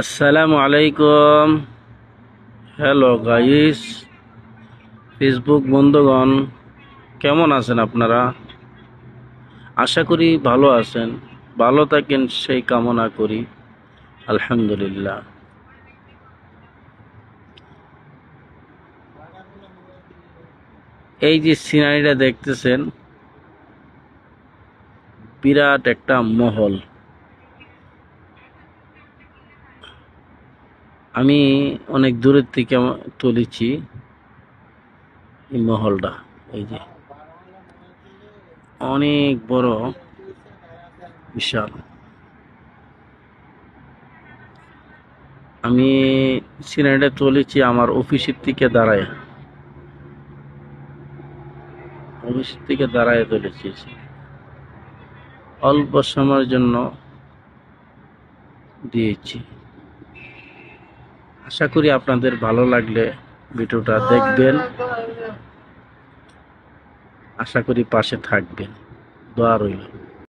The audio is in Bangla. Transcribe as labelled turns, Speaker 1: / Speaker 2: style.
Speaker 1: আসসালামু আলাইকুম। হ্যালো গাইস, ফেসবুক বন্ধুগণ, কেমন আছেন আপনারা? আশা করি ভালো আছেন। ভালো থাকেন সেই কামনা করি। আলহামদুলিল্লাহ। এই যে সিনারিটা দেখতেছেন, বিরাট একটা মহল। আমি অনেক দূরের থেকে তুলেছি এই মহলটা। এই যে অনেক বড়, বিশাল। আমি সিনারিটা তুলেছি আমার অফিসের থেকে দাঁড়ায় তুলেছি। অল্প সময়ের জন্য দিয়েছি। আশা করি আপনাদের ভালো লাগলে ভিডিওটা দেখবেন। আশা করি পাশে থাকবেন। দোয়া রইল।